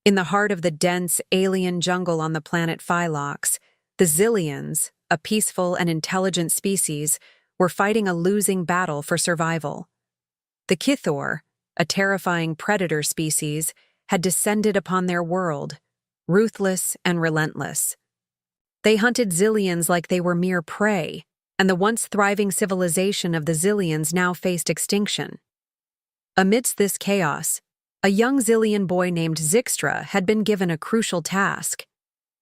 In the heart of the dense, alien jungle on the planet Phylox, the Zillions, a peaceful and intelligent species, were fighting a losing battle for survival. The Kithor, a terrifying predator species, had descended upon their world, ruthless and relentless. They hunted Zillions like they were mere prey, and the once thriving civilization of the Zillions now faced extinction. Amidst this chaos, a young Zillion boy named Zixtra had been given a crucial task.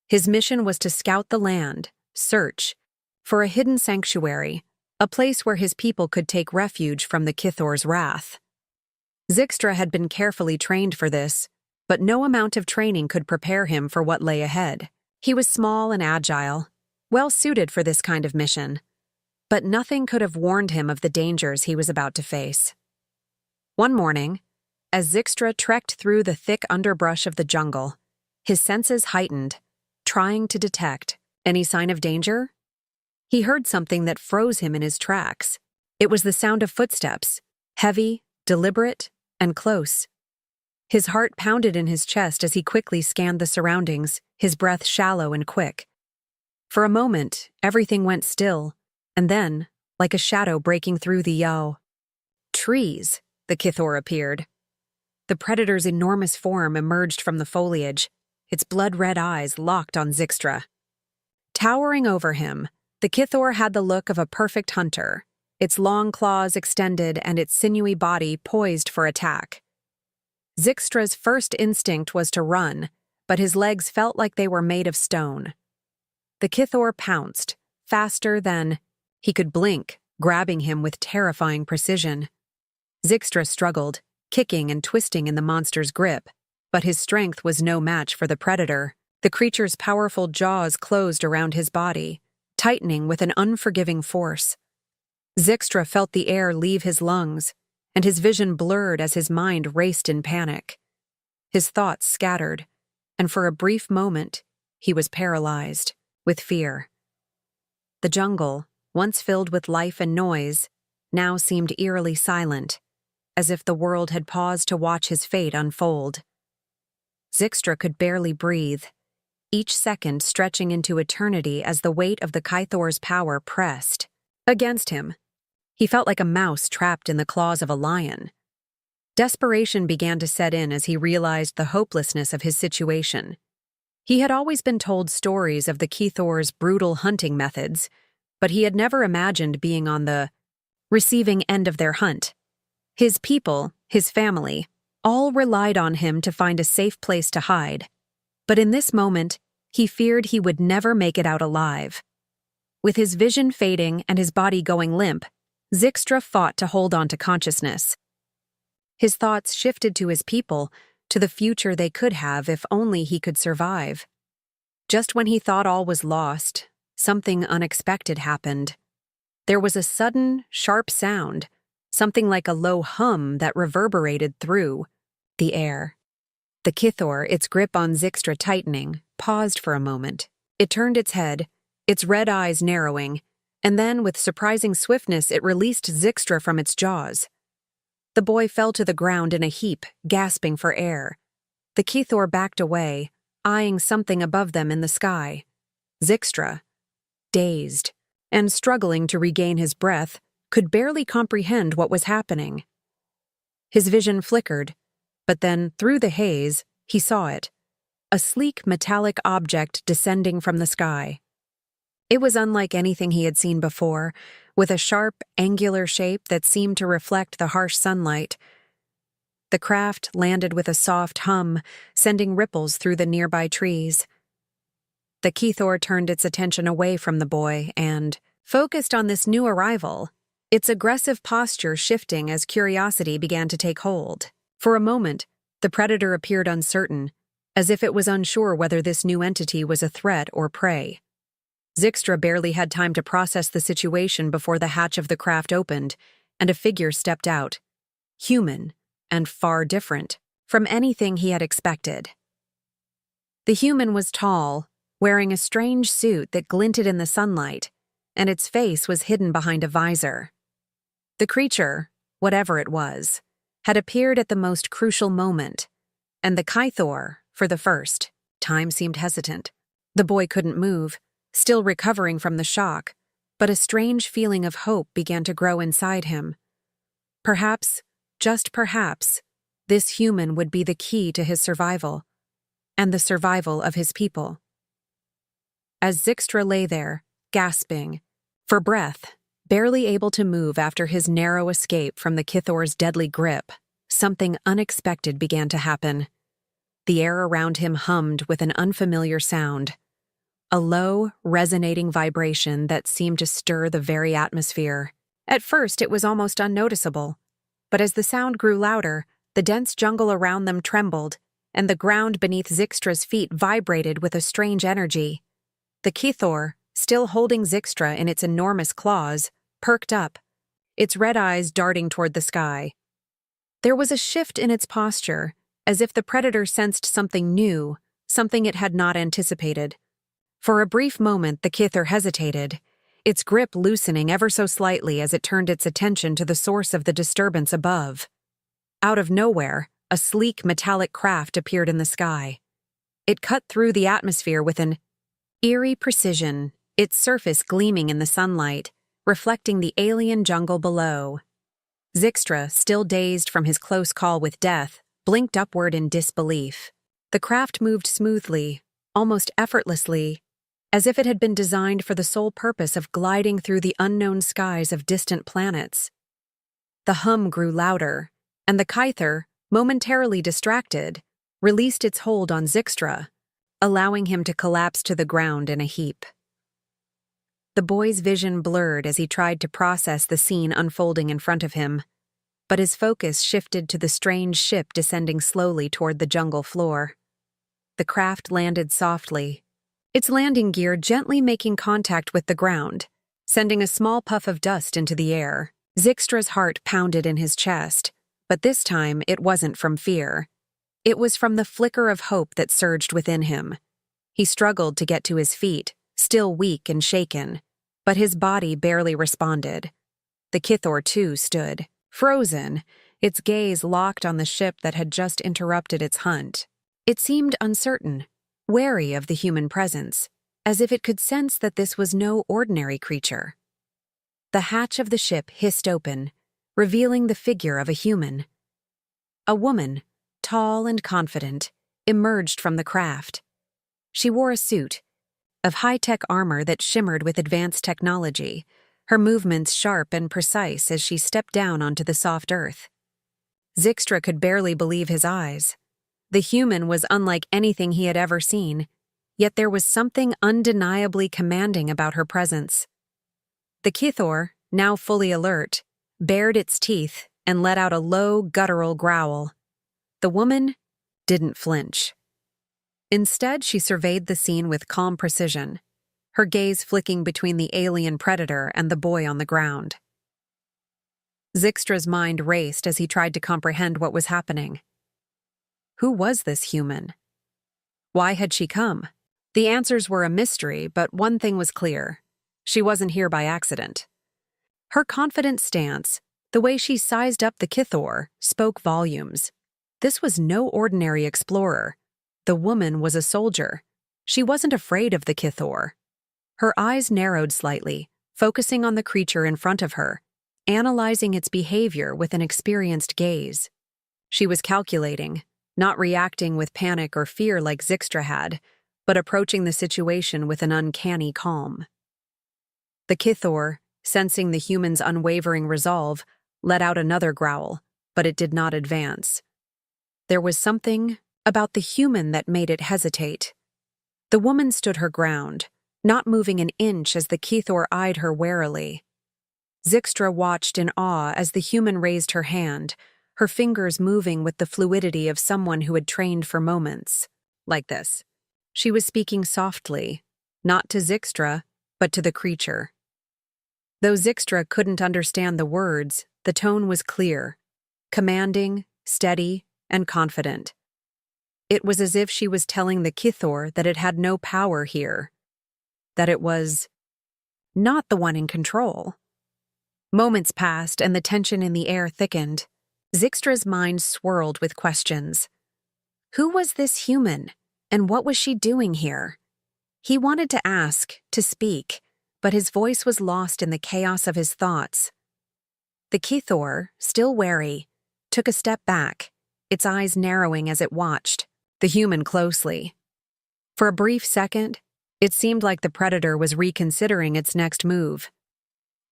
His mission was to scout the land, search for a hidden sanctuary, a place where his people could take refuge from the Kithor's wrath. Zixtra had been carefully trained for this, but no amount of training could prepare him for what lay ahead. He was small and agile, well suited for this kind of mission, but nothing could have warned him of the dangers he was about to face. One morning, as Zixtra trekked through the thick underbrush of the jungle, his senses heightened, trying to detect any sign of danger. He heard something that froze him in his tracks. It was the sound of footsteps, heavy, deliberate, and close. His heart pounded in his chest as he quickly scanned the surroundings, his breath shallow and quick. For a moment, everything went still, and then, like a shadow breaking through the trees, the Kithor appeared. The predator's enormous form emerged from the foliage, its blood-red eyes locked on Zixtra. Towering over him, the Kithor had the look of a perfect hunter, its long claws extended and its sinewy body poised for attack. Zixtra's first instinct was to run, but his legs felt like they were made of stone. The Kithor pounced, faster than he could blink, grabbing him with terrifying precision. Zixtra struggled, kicking and twisting in the monster's grip, but his strength was no match for the predator. The creature's powerful jaws closed around his body, tightening with an unforgiving force. Zixtra felt the air leave his lungs, and his vision blurred as his mind raced in panic. His thoughts scattered, and for a brief moment, he was paralyzed with fear. The jungle, once filled with life and noise, now seemed eerily silent, as if the world had paused to watch his fate unfold. Zixtra could barely breathe, each second stretching into eternity as the weight of the Kithor's power pressed against him. He felt like a mouse trapped in the claws of a lion. Desperation began to set in as he realized the hopelessness of his situation. He had always been told stories of the Kithor's brutal hunting methods, but he had never imagined being on the receiving end of their hunt. His people, his family, all relied on him to find a safe place to hide. But in this moment, he feared he would never make it out alive. With his vision fading and his body going limp, Zixtra fought to hold on to consciousness. His thoughts shifted to his people, to the future they could have if only he could survive. Just when he thought all was lost, something unexpected happened. There was a sudden, sharp sound, something like a low hum that reverberated through the air. The Kithor, its grip on Zixtra tightening, paused for a moment. It turned its head, its red eyes narrowing, and then, with surprising swiftness, it released Zixtra from its jaws. The boy fell to the ground in a heap, gasping for air. The Kithor backed away, eyeing something above them in the sky. Zixtra, dazed and struggling to regain his breath, could barely comprehend what was happening. His vision flickered, but then, through the haze, he saw it, a sleek metallic object descending from the sky. It was unlike anything he had seen before, with a sharp, angular shape that seemed to reflect the harsh sunlight. The craft landed with a soft hum, sending ripples through the nearby trees. The Kithor turned its attention away from the boy and focused on this new arrival, its aggressive posture shifting as curiosity began to take hold. For a moment, the predator appeared uncertain, as if it was unsure whether this new entity was a threat or prey. Zixtra barely had time to process the situation before the hatch of the craft opened, and a figure stepped out, human and far different from anything he had expected. The human was tall, wearing a strange suit that glinted in the sunlight, and its face was hidden behind a visor. The creature, whatever it was, had appeared at the most crucial moment, and the Kithor, for the first. Time seemed hesitant. The boy couldn't move, still recovering from the shock, but a strange feeling of hope began to grow inside him. Perhaps, just perhaps, this human would be the key to his survival, and the survival of his people. As Zixtra lay there, gasping for breath, barely able to move after his narrow escape from the Kithor's deadly grip, something unexpected began to happen. The air around him hummed with an unfamiliar sound, a low, resonating vibration that seemed to stir the very atmosphere. At first, it was almost unnoticeable, but as the sound grew louder, the dense jungle around them trembled, and the ground beneath Zixtra's feet vibrated with a strange energy. The Kithor, still holding Zixtra in its enormous claws, perked up, its red eyes darting toward the sky. There was a shift in its posture, as if the predator sensed something new, something it had not anticipated. For a brief moment, the Kithor hesitated, its grip loosening ever so slightly as it turned its attention to the source of the disturbance above. Out of nowhere, a sleek metallic craft appeared in the sky. It cut through the atmosphere with an eerie precision, its surface gleaming in the sunlight, reflecting the alien jungle below. Zixtra, still dazed from his close call with death, blinked upward in disbelief. The craft moved smoothly, almost effortlessly, as if it had been designed for the sole purpose of gliding through the unknown skies of distant planets. The hum grew louder, and the Kithor, momentarily distracted, released its hold on Zixtra, allowing him to collapse to the ground in a heap. The boy's vision blurred as he tried to process the scene unfolding in front of him, but his focus shifted to the strange ship descending slowly toward the jungle floor. The craft landed softly, its landing gear gently making contact with the ground, sending a small puff of dust into the air. Zixtra's heart pounded in his chest, but this time it wasn't from fear. It was from the flicker of hope that surged within him. He struggled to get to his feet, still weak and shaken, but his body barely responded. The Kithor, too, stood, frozen, its gaze locked on the ship that had just interrupted its hunt. It seemed uncertain, wary of the human presence, as if it could sense that this was no ordinary creature. The hatch of the ship hissed open, revealing the figure of a human. A woman, tall and confident, emerged from the craft. She wore a suit of high-tech armor that shimmered with advanced technology, her movements sharp and precise as she stepped down onto the soft earth. Zixtra could barely believe his eyes. The human was unlike anything he had ever seen, yet there was something undeniably commanding about her presence. The Kithor, now fully alert, bared its teeth and let out a low, guttural growl. The woman didn't flinch. Instead, she surveyed the scene with calm precision, her gaze flicking between the alien predator and the boy on the ground. Zixtra's mind raced as he tried to comprehend what was happening. Who was this human? Why had she come? The answers were a mystery, but one thing was clear. She wasn't here by accident. Her confident stance, the way she sized up the Kithor, spoke volumes. This was no ordinary explorer. The woman was a soldier. She wasn't afraid of the Kithor. Her eyes narrowed slightly, focusing on the creature in front of her, analyzing its behavior with an experienced gaze. She was calculating, not reacting with panic or fear like Zixtra had, but approaching the situation with an uncanny calm. The Kithor, sensing the human's unwavering resolve, let out another growl, but it did not advance. There was something about the human that made it hesitate. The woman stood her ground, not moving an inch as the Kithor eyed her warily. Zixtra watched in awe as the human raised her hand, her fingers moving with the fluidity of someone who had trained for moments. Like this. She was speaking softly, not to Zixtra, but to the creature. Though Zixtra couldn't understand the words, the tone was clear, commanding, steady, and confident. It was as if she was telling the Kithor that it had no power here, that it was not the one in control. Moments passed and the tension in the air thickened. Zixtra's mind swirled with questions. Who was this human, and what was she doing here? He wanted to ask, to speak, but his voice was lost in the chaos of his thoughts. The Kithor, still wary, took a step back, its eyes narrowing as it watched the human closely. For a brief second, it seemed like the predator was reconsidering its next move.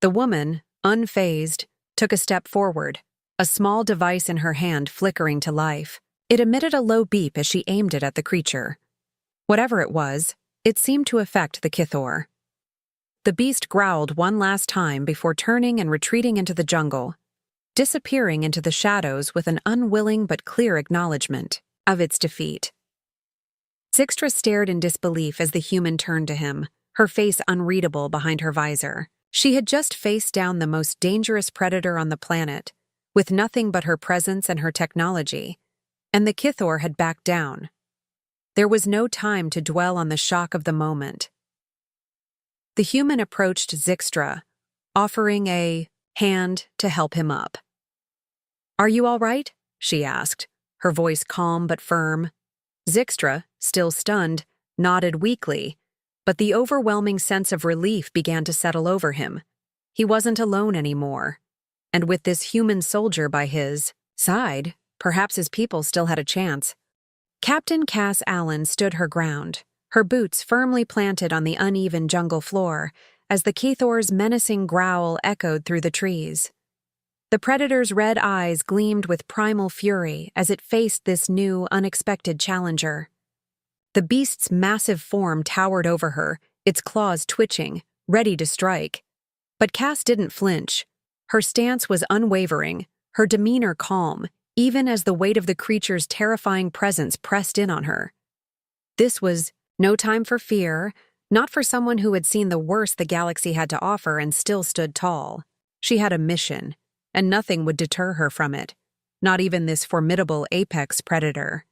The woman, unfazed, took a step forward, a small device in her hand flickering to life. It emitted a low beep as she aimed it at the creature. Whatever it was, it seemed to affect the Kithor. The beast growled one last time before turning and retreating into the jungle, disappearing into the shadows with an unwilling but clear acknowledgement of its defeat. Zixtra stared in disbelief as the human turned to him, her face unreadable behind her visor. She had just faced down the most dangerous predator on the planet, with nothing but her presence and her technology, and the Kithor had backed down. There was no time to dwell on the shock of the moment. The human approached Zixtra, offering a hand to help him up. "Are you all right?" she asked, her voice calm but firm. Zixtra, still stunned, nodded weakly, but the overwhelming sense of relief began to settle over him. He wasn't alone anymore, and with this human soldier by his side, perhaps his people still had a chance. Captain Cass Allen stood her ground, her boots firmly planted on the uneven jungle floor, as the Kithor's menacing growl echoed through the trees. The predator's red eyes gleamed with primal fury as it faced this new, unexpected challenger. The beast's massive form towered over her, its claws twitching, ready to strike. But Cass didn't flinch. Her stance was unwavering, her demeanor calm, even as the weight of the creature's terrifying presence pressed in on her. This was no time for fear, not for someone who had seen the worst the galaxy had to offer and still stood tall. She had a mission, and nothing would deter her from it, not even this formidable apex predator.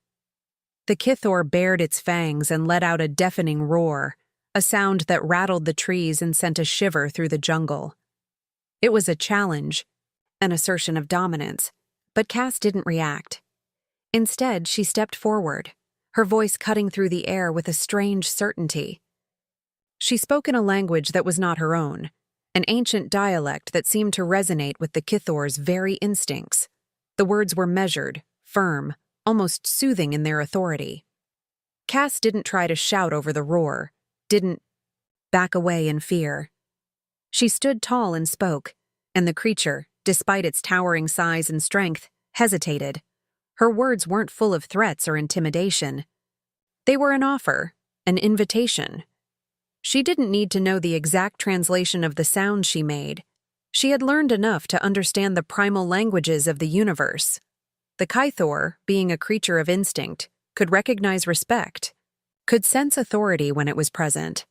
The Kithor bared its fangs and let out a deafening roar, a sound that rattled the trees and sent a shiver through the jungle. It was a challenge, an assertion of dominance, but Cass didn't react. Instead, she stepped forward, her voice cutting through the air with a strange certainty. She spoke in a language that was not her own, an ancient dialect that seemed to resonate with the Kithor's very instincts. The words were measured, firm, almost soothing in their authority. Cass didn't try to shout over the roar, didn't back away in fear. She stood tall and spoke, and the creature, despite its towering size and strength, hesitated. Her words weren't full of threats or intimidation. They were an offer, an invitation. She didn't need to know the exact translation of the sound she made. She had learned enough to understand the primal languages of the universe. The Kithor, being a creature of instinct, could recognize respect, could sense authority when it was present.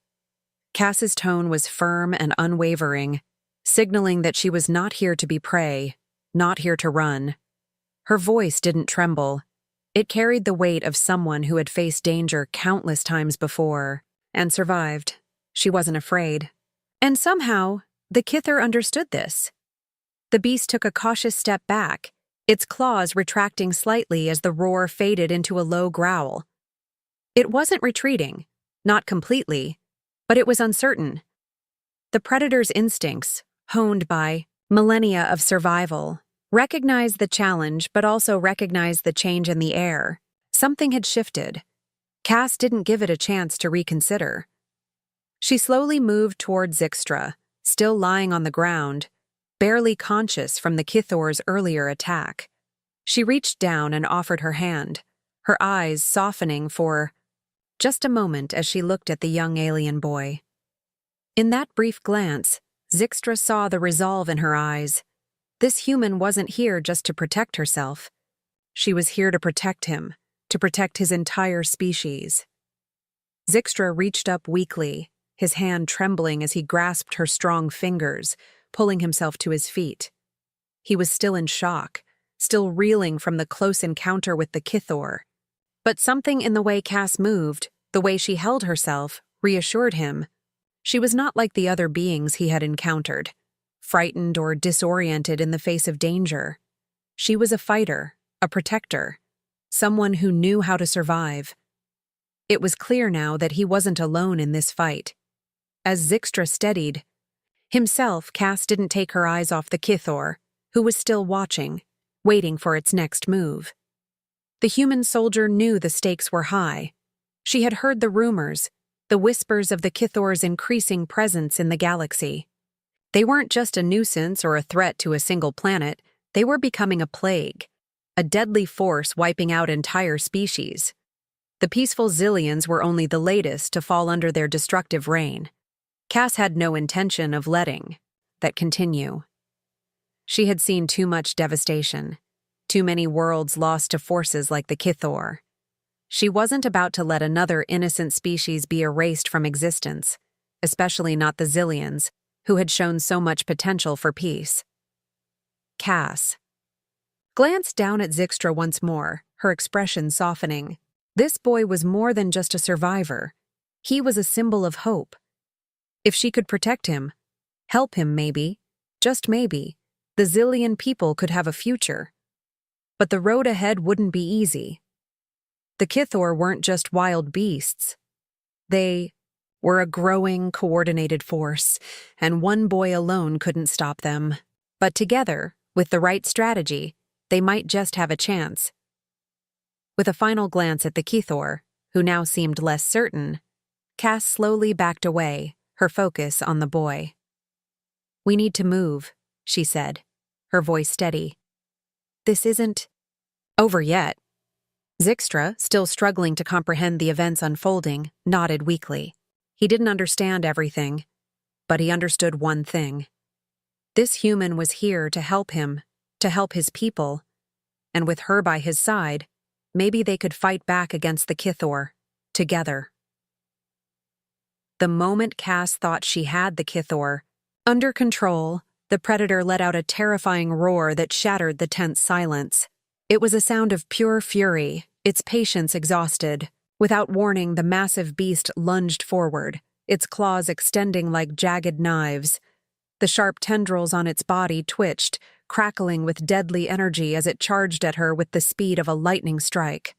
Cass's tone was firm and unwavering, signaling that she was not here to be prey, not here to run. Her voice didn't tremble. It carried the weight of someone who had faced danger countless times before and survived. She wasn't afraid. And somehow, the Kithor understood this. The beast took a cautious step back, its claws retracting slightly as the roar faded into a low growl. It wasn't retreating, not completely, but it was uncertain. The predator's instincts, honed by millennia of survival, recognized the challenge but also recognized the change in the air. Something had shifted. Cass didn't give it a chance to reconsider. She slowly moved toward Zixtra, still lying on the ground, barely conscious from the Kithor's earlier attack. She reached down and offered her hand, her eyes softening for just a moment as she looked at the young alien boy. In that brief glance, Zixtra saw the resolve in her eyes. This human wasn't here just to protect herself. She was here to protect him, to protect his entire species. Zixtra reached up weakly, his hand trembling as he grasped her strong fingers, pulling himself to his feet. He was still in shock, still reeling from the close encounter with the Kithor. But something in the way Cass moved, the way she held herself, reassured him. She was not like the other beings he had encountered, frightened or disoriented in the face of danger. She was a fighter, a protector, someone who knew how to survive. It was clear now that he wasn't alone in this fight. As Zixtra steadied himself, Cass didn't take her eyes off the Kithor, who was still watching, waiting for its next move. The human soldier knew the stakes were high. She had heard the rumors, the whispers of the Kithor's increasing presence in the galaxy. They weren't just a nuisance or a threat to a single planet, they were becoming a plague, a deadly force wiping out entire species. The peaceful Zillions were only the latest to fall under their destructive reign. Cass had no intention of letting that continue. She had seen too much devastation, too many worlds lost to forces like the Kithor. She wasn't about to let another innocent species be erased from existence, especially not the Zillions, who had shown so much potential for peace. Cass glanced down at Zixtra once more, her expression softening. This boy was more than just a survivor. He was a symbol of hope. If she could protect him, help him maybe, just maybe, the Zillion people could have a future. But the road ahead wouldn't be easy. The Kithor weren't just wild beasts. They were a growing, coordinated force, and one boy alone couldn't stop them. But together, with the right strategy, they might just have a chance. With a final glance at the Kithor, who now seemed less certain, Cass slowly backed away, her focus on the boy. "We need to move," she said, her voice steady. "This isn't over yet." Zixtra, still struggling to comprehend the events unfolding, nodded weakly. He didn't understand everything, but he understood one thing. This human was here to help him, to help his people, and with her by his side, maybe they could fight back against the Kithor, together. The moment Cass thought she had the Kithor under control, the predator let out a terrifying roar that shattered the tense silence. It was a sound of pure fury, its patience exhausted. Without warning, the massive beast lunged forward, its claws extending like jagged knives. The sharp tendrils on its body twitched, crackling with deadly energy as it charged at her with the speed of a lightning strike.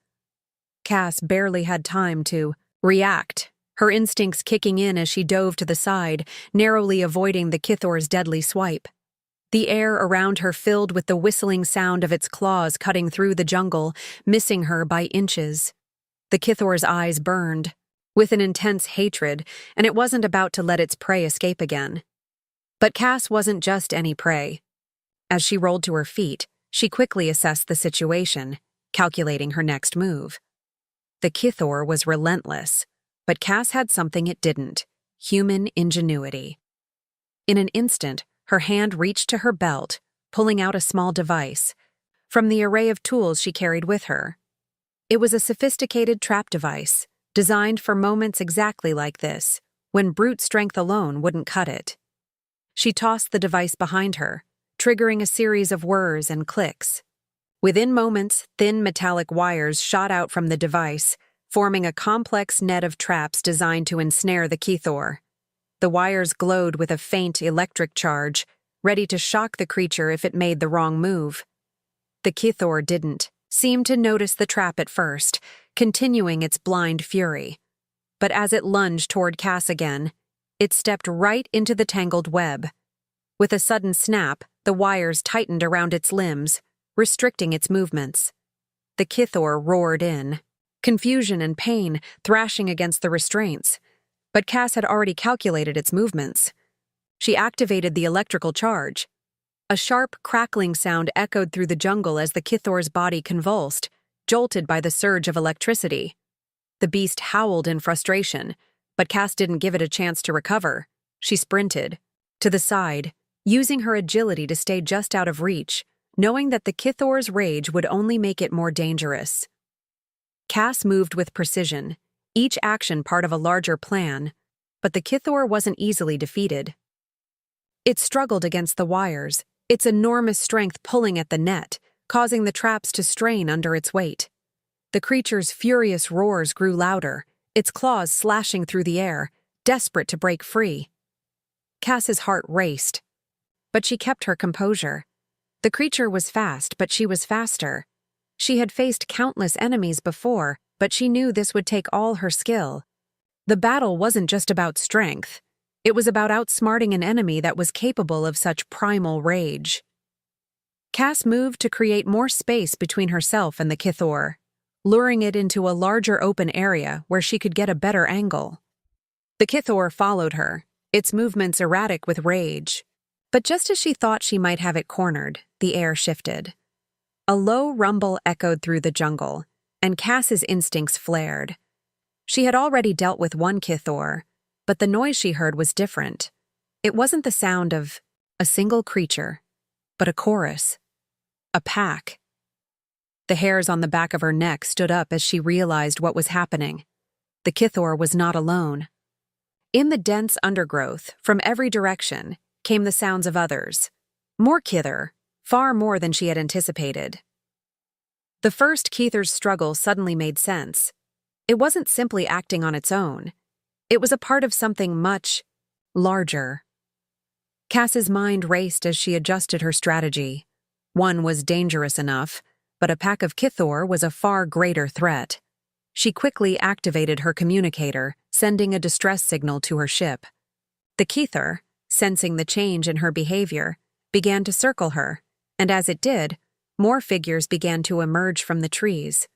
Cass barely had time to react, her instincts kicking in as she dove to the side, narrowly avoiding the Kithor's deadly swipe. The air around her filled with the whistling sound of its claws cutting through the jungle, missing her by inches. The Kithor's eyes burned, with an intense hatred, and it wasn't about to let its prey escape again. But Cass wasn't just any prey. As she rolled to her feet, she quickly assessed the situation, calculating her next move. The Kithor was relentless, but Cass had something it didn't: human ingenuity. In an instant, her hand reached to her belt, pulling out a small device from the array of tools she carried with her. It was a sophisticated trap device, designed for moments exactly like this, when brute strength alone wouldn't cut it. She tossed the device behind her, triggering a series of whirs and clicks. Within moments, thin metallic wires shot out from the device, forming a complex net of traps designed to ensnare the Kithor. The wires glowed with a faint electric charge, ready to shock the creature if it made the wrong move. The Kithor didn't seem to notice the trap at first, continuing its blind fury. But as it lunged toward Cass again, it stepped right into the tangled web. With a sudden snap, the wires tightened around its limbs, restricting its movements. The Kithor roared in, confusion and pain thrashing against the restraints. But Cass had already calculated its movements. She activated the electrical charge. A sharp, crackling sound echoed through the jungle as the Kithor's body convulsed, jolted by the surge of electricity. The beast howled in frustration, but Cass didn't give it a chance to recover. She sprinted to the side, using her agility to stay just out of reach, knowing that the Kithor's rage would only make it more dangerous. Cass moved with precision, each action part of a larger plan, but the Kithor wasn't easily defeated. It struggled against the wires, its enormous strength pulling at the net, causing the traps to strain under its weight. The creature's furious roars grew louder, its claws slashing through the air, desperate to break free. Cass's heart raced, but she kept her composure. The creature was fast, but she was faster. She had faced countless enemies before, but she knew this would take all her skill. The battle wasn't just about strength. It was about outsmarting an enemy that was capable of such primal rage. Cass moved to create more space between herself and the Kithor, luring it into a larger open area where she could get a better angle. The Kithor followed her, its movements erratic with rage. But just as she thought she might have it cornered, the air shifted. A low rumble echoed through the jungle, and Cass's instincts flared. She had already dealt with one Kithor, but the noise she heard was different. It wasn't the sound of a single creature, but a chorus. A pack. The hairs on the back of her neck stood up as she realized what was happening. The Kithor was not alone. In the dense undergrowth, from every direction, came the sounds of others. More Kithor, far more than she had anticipated. The first Kithor's struggle suddenly made sense. It wasn't simply acting on its own. It was a part of something much larger. Cass's mind raced as she adjusted her strategy. One was dangerous enough, but a pack of Kithor was a far greater threat. She quickly activated her communicator, sending a distress signal to her ship. The Kithor, sensing the change in her behavior, began to circle her, and as it did, more figures began to emerge from the trees.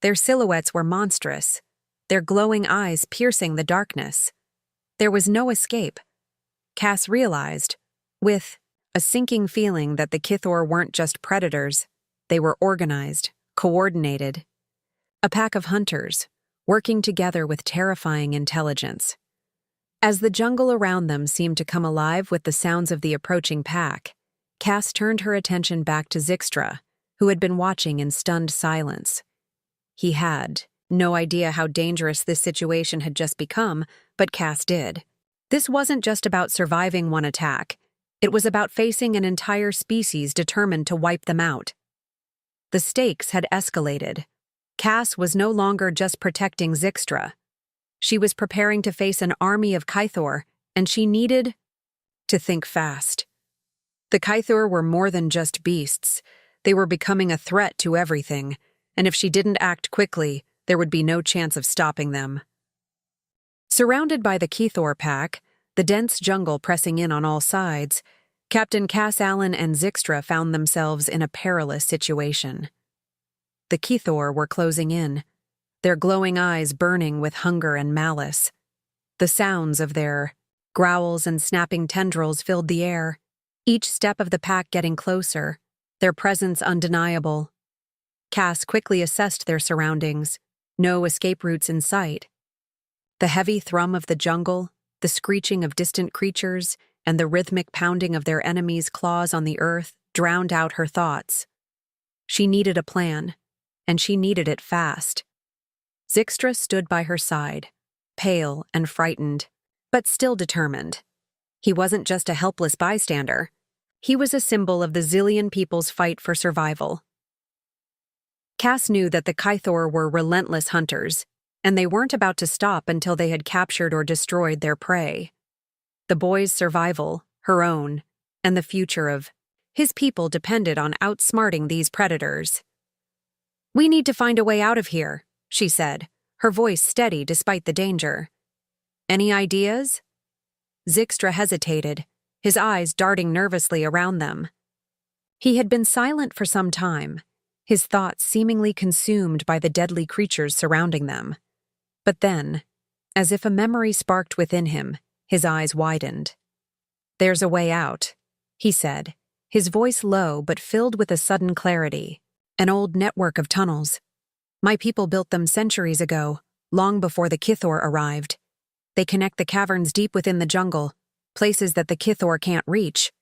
Their silhouettes were monstrous, their glowing eyes piercing the darkness. There was no escape. Cass realized, with a sinking feeling, that the Kithor weren't just predators. They were organized, coordinated. A pack of hunters, working together with terrifying intelligence. As the jungle around them seemed to come alive with the sounds of the approaching pack, Cass turned her attention back to Zixtra, who had been watching in stunned silence. He had no idea how dangerous this situation had just become, but Cass did. This wasn't just about surviving one attack. It was about facing an entire species determined to wipe them out. The stakes had escalated. Cass was no longer just protecting Zixtra. She was preparing to face an army of Kithor, and she needed to think fast. The Kithor were more than just beasts. They were becoming a threat to everything, and if she didn't act quickly, there would be no chance of stopping them. Surrounded by the Kithor pack, the dense jungle pressing in on all sides, Captain Cass Allen and Zixtra found themselves in a perilous situation. The Kithor were closing in, their glowing eyes burning with hunger and malice. The sounds of their growls and snapping tendrils filled the air, each step of the pack getting closer, their presence undeniable. Cass quickly assessed their surroundings, no escape routes in sight. The heavy thrum of the jungle, the screeching of distant creatures, and the rhythmic pounding of their enemies' claws on the earth drowned out her thoughts. She needed a plan, and she needed it fast. Zixtra stood by her side, pale and frightened, but still determined. He wasn't just a helpless bystander. He was a symbol of the Zillion people's fight for survival. Cass knew that the Kithor were relentless hunters, and they weren't about to stop until they had captured or destroyed their prey. The boy's survival, her own, and the future of his people depended on outsmarting these predators. "We need to find a way out of here," she said, her voice steady despite the danger. "Any ideas?" Zixtra hesitated, his eyes darting nervously around them. He had been silent for some time, his thoughts seemingly consumed by the deadly creatures surrounding them. But then, as if a memory sparked within him, his eyes widened. "There's a way out," he said, his voice low but filled with a sudden clarity. "An old network of tunnels. My people built them centuries ago, long before the Kithor arrived. They connect the caverns deep within the jungle, places that the Kithor can't reach.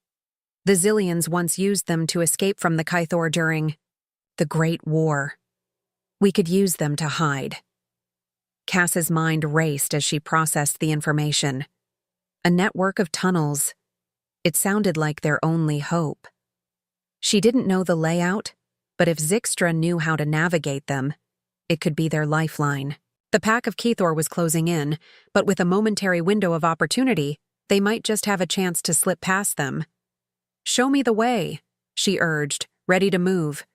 The Zillions once used them to escape from the Kithor during the Great War. We could use them to hide." Cass's mind raced as she processed the information. A network of tunnels. It sounded like their only hope. She didn't know the layout, but if Zixtra knew how to navigate them, it could be their lifeline. The pack of Kithor was closing in, but with a momentary window of opportunity, they might just have a chance to slip past them. "Show me the way," she urged, ready to move.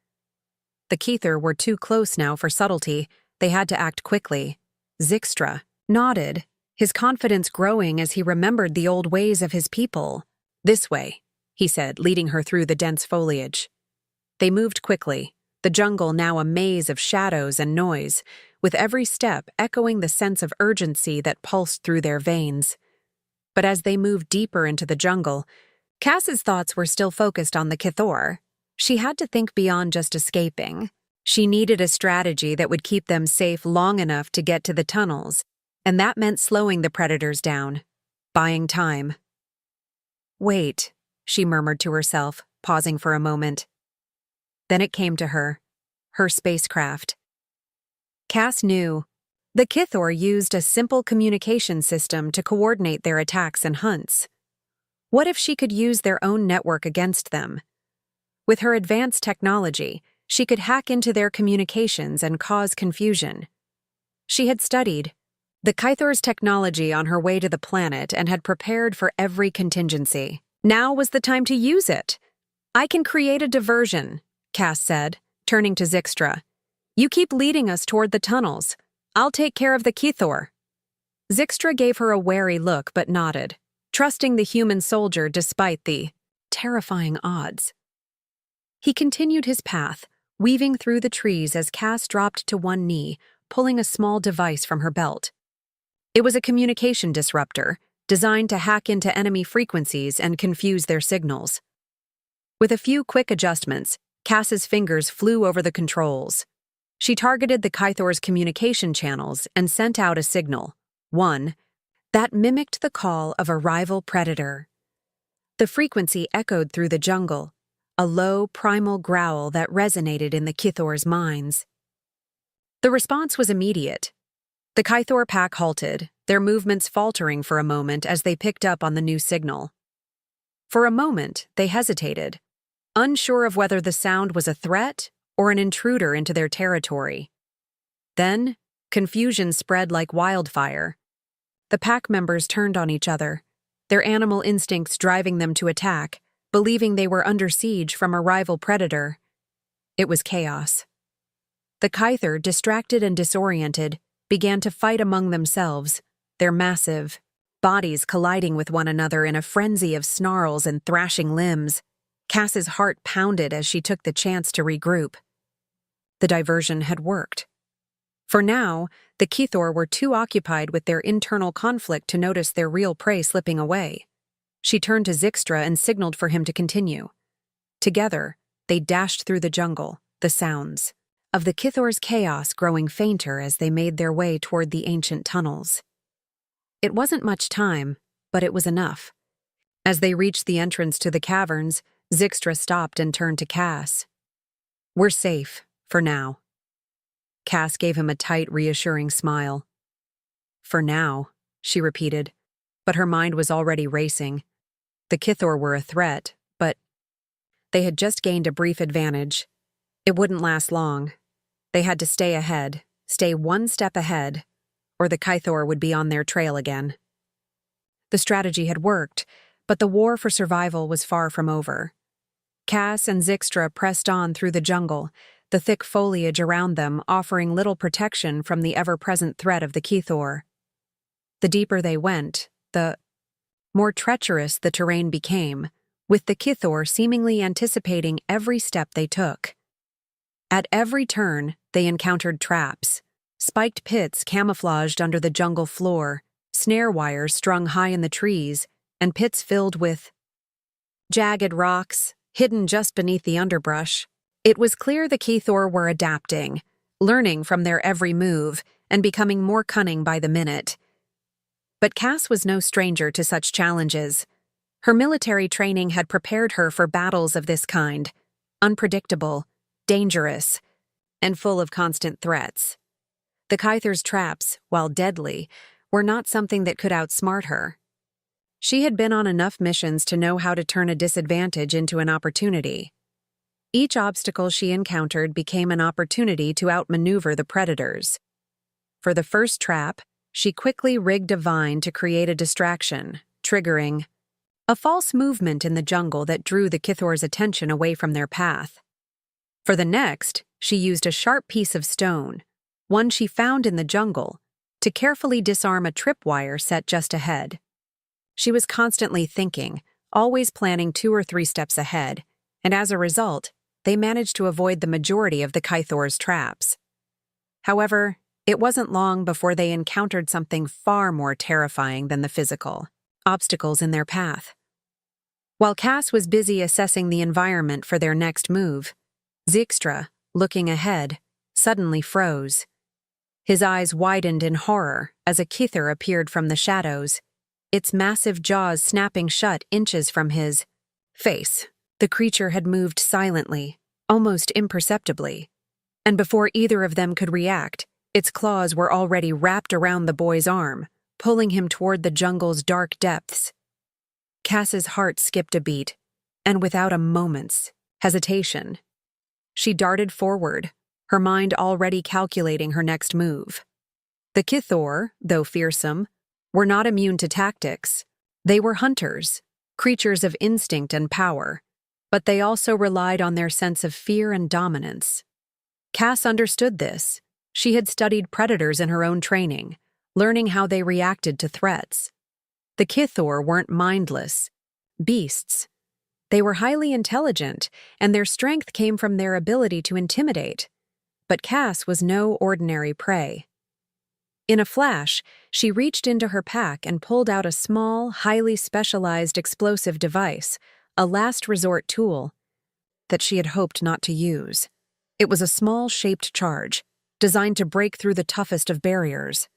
The Keithor were too close now for subtlety. They had to act quickly. Zixtra nodded, his confidence growing as he remembered the old ways of his people. "This way," he said, leading her through the dense foliage. They moved quickly, the jungle now a maze of shadows and noise, with every step echoing the sense of urgency that pulsed through their veins. But as they moved deeper into the jungle, Cass's thoughts were still focused on the Keithor. She had to think beyond just escaping. She needed a strategy that would keep them safe long enough to get to the tunnels, and that meant slowing the predators down, buying time. "Wait," she murmured to herself, pausing for a moment. Then it came to her, her spacecraft. Cass knew. The Keithor used a simple communication system to coordinate their attacks and hunts. What if she could use their own network against them? With her advanced technology, she could hack into their communications and cause confusion. She had studied the Keithor's technology on her way to the planet and had prepared for every contingency. Now was the time to use it. "I can create a diversion," Cass said, turning to Zixtra. "You keep leading us toward the tunnels. I'll take care of the Keithor." Zixtra gave her a wary look but nodded, trusting the human soldier despite the terrifying odds. He continued his path, weaving through the trees as Cass dropped to one knee, pulling a small device from her belt. It was a communication disruptor, designed to hack into enemy frequencies and confuse their signals. With a few quick adjustments, Cass's fingers flew over the controls. She targeted the Keithor's communication channels and sent out a signal, one, that mimicked the call of a rival predator. The frequency echoed through the jungle, a low, primal growl that resonated in the Keithor's minds. The response was immediate. The Keithor pack halted, their movements faltering for a moment as they picked up on the new signal. For a moment, they hesitated, unsure of whether the sound was a threat or an intruder into their territory. Then, confusion spread like wildfire. The pack members turned on each other, their animal instincts driving them to attack, believing they were under siege from a rival predator. It was chaos. The Keithor, distracted and disoriented, began to fight among themselves, their massive bodies colliding with one another in a frenzy of snarls and thrashing limbs. Cass's heart pounded as she took the chance to regroup. The diversion had worked. For now, the Keithor were too occupied with their internal conflict to notice their real prey slipping away. She turned to Zixtra and signaled for him to continue. Together, they dashed through the jungle, the sounds of the Keithor's chaos growing fainter as they made their way toward the ancient tunnels. It wasn't much time, but it was enough. As they reached the entrance to the caverns, Zixtra stopped and turned to Cass. "We're safe, for now." Cass gave him a tight, reassuring smile. "For now," she repeated, but her mind was already racing. The Keithor were a threat, but they had just gained a brief advantage. It wouldn't last long. They had to stay ahead, stay one step ahead, or the Keithor would be on their trail again. The strategy had worked, but the war for survival was far from over. Cass and Zixtra pressed on through the jungle, the thick foliage around them offering little protection from the ever-present threat of the Keithor. The deeper they went, the more treacherous the terrain became, with the Keithor seemingly anticipating every step they took. At every turn, they encountered traps, spiked pits camouflaged under the jungle floor, snare wires strung high in the trees, and pits filled with jagged rocks, hidden just beneath the underbrush. It was clear the Keithor were adapting, learning from their every move, and becoming more cunning by the minute. But Cass was no stranger to such challenges. Her military training had prepared her for battles of this kind, unpredictable, dangerous, and full of constant threats. The Keithor's traps, while deadly, were not something that could outsmart her. She had been on enough missions to know how to turn a disadvantage into an opportunity. Each obstacle she encountered became an opportunity to outmaneuver the predators. For the first trap, she quickly rigged a vine to create a distraction, triggering a false movement in the jungle that drew the Keithor's attention away from their path. For the next, she used a sharp piece of stone, one she found in the jungle, to carefully disarm a tripwire set just ahead. She was constantly thinking, always planning 2 or 3 steps ahead, and as a result, they managed to avoid the majority of the Kythor's traps. However, it wasn't long before they encountered something far more terrifying than the physical obstacles in their path. While Cass was busy assessing the environment for their next move, Zijkstra, looking ahead, suddenly froze. His eyes widened in horror as a Kythor appeared from the shadows, its massive jaws snapping shut inches from his face. The creature had moved silently, almost imperceptibly, and before either of them could react, its claws were already wrapped around the boy's arm, pulling him toward the jungle's dark depths. Cass's heart skipped a beat, and without a moment's hesitation, she darted forward, her mind already calculating her next move. The Kythor, though fearsome, were not immune to tactics. They were hunters, creatures of instinct and power, but they also relied on their sense of fear and dominance. Cass understood this. She had studied predators in her own training, learning how they reacted to threats. The Kythor weren't mindless beasts. They were highly intelligent, and their strength came from their ability to intimidate. But Cass was no ordinary prey. In a flash, she reached into her pack and pulled out a small, highly specialized explosive device, a last resort tool that she had hoped not to use. It was a small, shaped charge, designed to break through the toughest of barriers.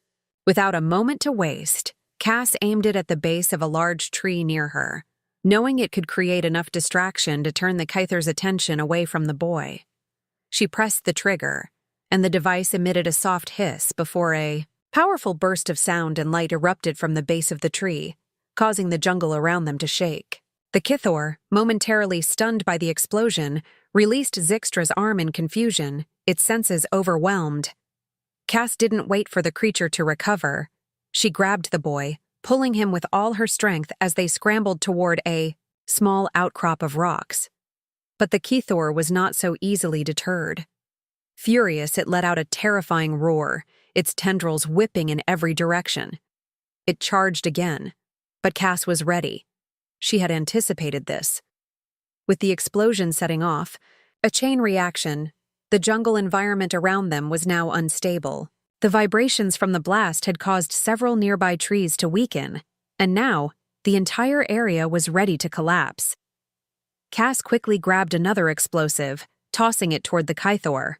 Without a moment to waste, Cass aimed it at the base of a large tree near her, knowing it could create enough distraction to turn the Kythor's attention away from the boy. She pressed the trigger, and the device emitted a soft hiss before a powerful burst of sound and light erupted from the base of the tree, causing the jungle around them to shake. The Kythor, momentarily stunned by the explosion, released Zijkstra's arm in confusion, its senses overwhelmed. Cass didn't wait for the creature to recover. She grabbed the boy, pulling him with all her strength as they scrambled toward a small outcrop of rocks. But the Kythor was not so easily deterred. Furious, it let out a terrifying roar, its tendrils whipping in every direction. It charged again, but Cass was ready. She had anticipated this. With the explosion setting off, a chain reaction, the jungle environment around them was now unstable. The vibrations from the blast had caused several nearby trees to weaken, and now the entire area was ready to collapse. Cass quickly grabbed another explosive, tossing it toward the Kythor.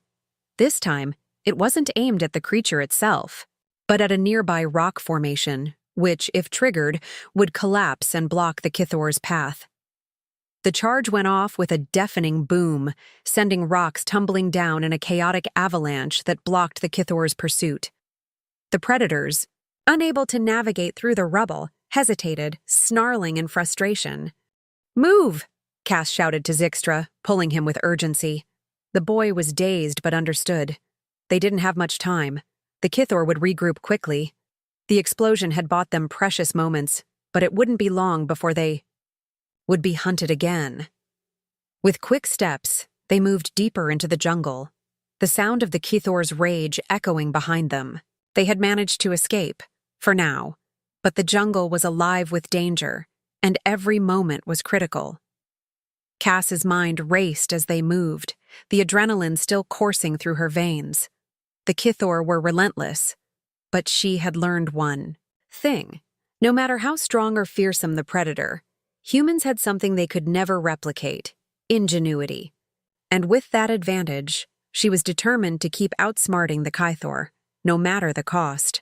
This time, it wasn't aimed at the creature itself, but at a nearby rock formation, which, if triggered, would collapse and block the Kythor's path. The charge went off with a deafening boom, sending rocks tumbling down in a chaotic avalanche that blocked the Kythor's pursuit. The predators, unable to navigate through the rubble, hesitated, snarling in frustration. "Move!" Cass shouted to Zijkstra, pulling him with urgency. The boy was dazed but understood. They didn't have much time. The Kythor would regroup quickly. The explosion had bought them precious moments, but it wouldn't be long before they would be hunted again. With quick steps, they moved deeper into the jungle, the sound of the Kythor's rage echoing behind them. They had managed to escape, for now, but the jungle was alive with danger, and every moment was critical. Cass's mind raced as they moved, the adrenaline still coursing through her veins. The Kythor were relentless, but she had learned one thing. No matter how strong or fearsome the predator, humans had something they could never replicate: ingenuity. And with that advantage, she was determined to keep outsmarting the Kythor, no matter the cost.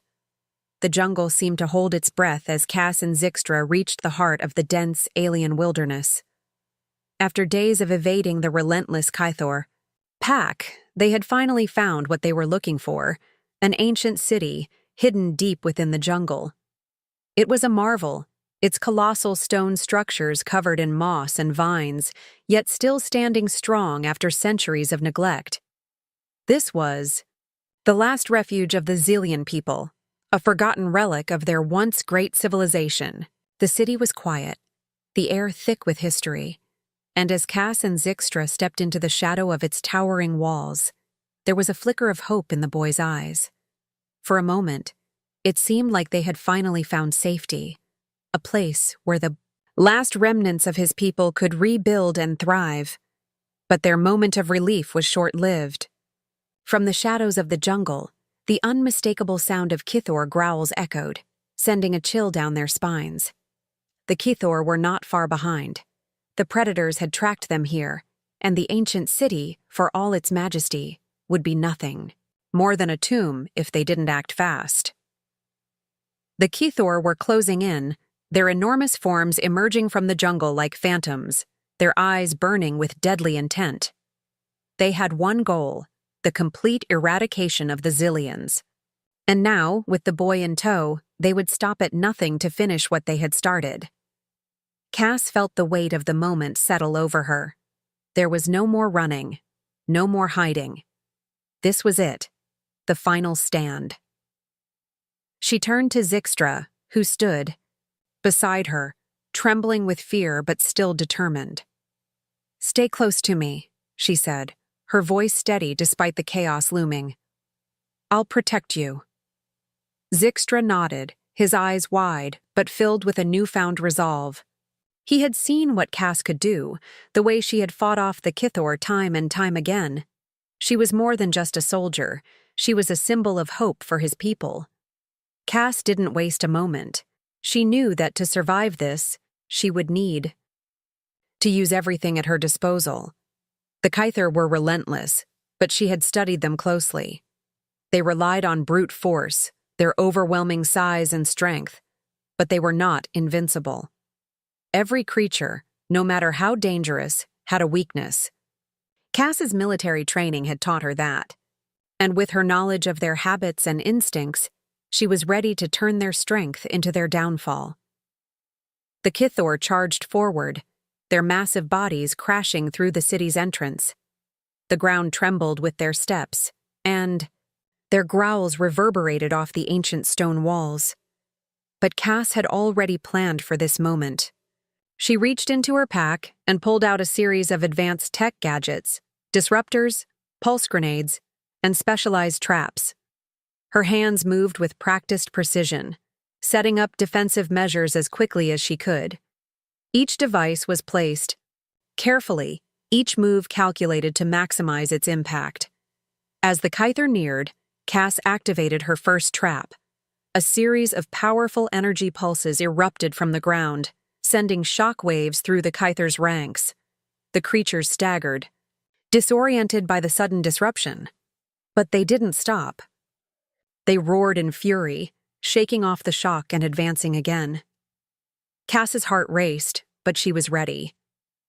The jungle seemed to hold its breath as Cass and Zijkstra reached the heart of the dense alien wilderness. After days of evading the relentless Kythor pack, they had finally found what they were looking for: an ancient city hidden deep within the jungle. It was a marvel, its colossal stone structures covered in moss and vines, yet still standing strong after centuries of neglect. This was the last refuge of the Zillion people, a forgotten relic of their once great civilization. The city was quiet, the air thick with history, and as Cass and Zixtra stepped into the shadow of its towering walls, there was a flicker of hope in the boy's eyes. For a moment, it seemed like they had finally found safety, a place where the last remnants of his people could rebuild and thrive. But their moment of relief was short-lived. From the shadows of the jungle, the unmistakable sound of Kithor growls echoed, sending a chill down their spines. The Kithor were not far behind. The predators had tracked them here, and the ancient city, for all its majesty, would be nothing more than a tomb if they didn't act fast. The Kithor were closing in, their enormous forms emerging from the jungle like phantoms, their eyes burning with deadly intent. They had one goal: the complete eradication of the Zillions. And now, with the boy in tow, they would stop at nothing to finish what they had started. Cass felt the weight of the moment settle over her. There was no more running, no more hiding. This was it, the final stand. She turned to Zixtra, who stood beside her, trembling with fear but still determined. "Stay close to me," she said, her voice steady despite the chaos looming. "I'll protect you." Zixtra nodded, his eyes wide but filled with a newfound resolve. He had seen what Cass could do, the way she had fought off the Kithor time and time again. She was more than just a soldier, she was a symbol of hope for his people. Cass didn't waste a moment. She knew that to survive this, she would need to use everything at her disposal. The Kyther were relentless, but she had studied them closely. They relied on brute force, their overwhelming size and strength, but they were not invincible. Every creature, no matter how dangerous, had a weakness. Cass's military training had taught her that, and with her knowledge of their habits and instincts, she was ready to turn their strength into their downfall. The Kithor charged forward, their massive bodies crashing through the city's entrance. The ground trembled with their steps, and their growls reverberated off the ancient stone walls. But Cass had already planned for this moment. She reached into her pack and pulled out a series of advanced tech gadgets, disruptors, pulse grenades, and specialized traps. Her hands moved with practiced precision, setting up defensive measures as quickly as she could. Each device was placed carefully, each move calculated to maximize its impact. As the Kyther neared, Cass activated her first trap. A series of powerful energy pulses erupted from the ground, sending shock waves through the Kyther's ranks. The creatures staggered, disoriented by the sudden disruption. But they didn't stop. They roared in fury, shaking off the shock and advancing again. Cass's heart raced, but she was ready.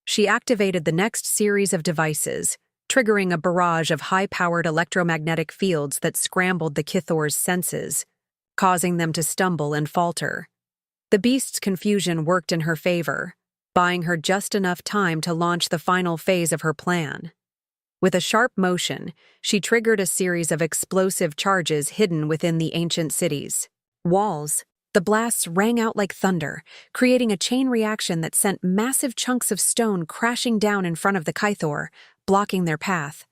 She activated the next series of devices, triggering a barrage of high-powered electromagnetic fields that scrambled the Kithor's senses, causing them to stumble and falter. The beast's confusion worked in her favor, buying her just enough time to launch the final phase of her plan. With a sharp motion, she triggered a series of explosive charges hidden within the ancient city's walls. The blasts rang out like thunder, creating a chain reaction that sent massive chunks of stone crashing down in front of the Kythor, blocking their path.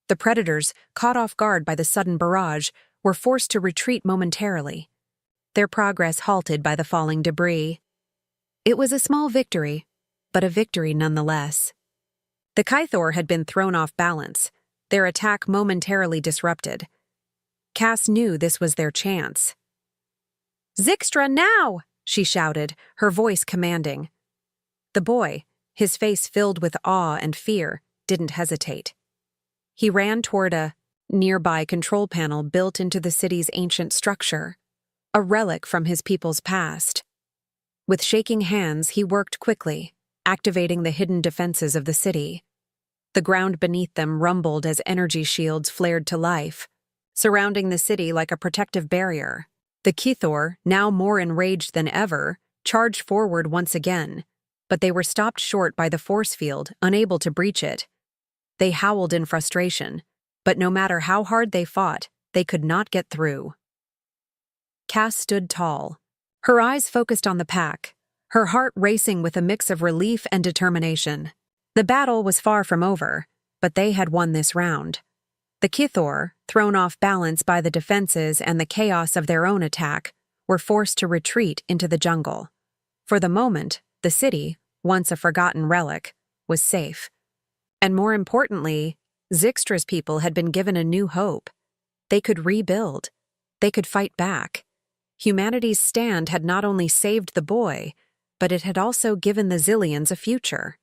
The predators, caught off guard by the sudden barrage, were forced to retreat momentarily, their progress halted by the falling debris. It was a small victory, but a victory nonetheless. The Kythor had been thrown off balance, their attack momentarily disrupted. Cass knew this was their chance. "Zixtra, now!" she shouted, her voice commanding. The boy, his face filled with awe and fear, didn't hesitate. He ran toward a nearby control panel built into the city's ancient structure, a relic from his people's past. With shaking hands, he worked quickly, activating the hidden defenses of the city. The ground beneath them rumbled as energy shields flared to life, surrounding the city like a protective barrier. The Kithor, now more enraged than ever, charged forward once again, but they were stopped short by the force field, unable to breach it. They howled in frustration, but no matter how hard they fought, they could not get through. Cass stood tall, her eyes focused on the pack, her heart racing with a mix of relief and determination. The battle was far from over, but they had won this round. The Kithor, thrown off balance by the defenses and the chaos of their own attack, were forced to retreat into the jungle. For the moment, the city, once a forgotten relic, was safe. And more importantly, Zixtra's people had been given a new hope. They could rebuild. They could fight back. Humanity's stand had not only saved the boy, but it had also given the Zillions a future.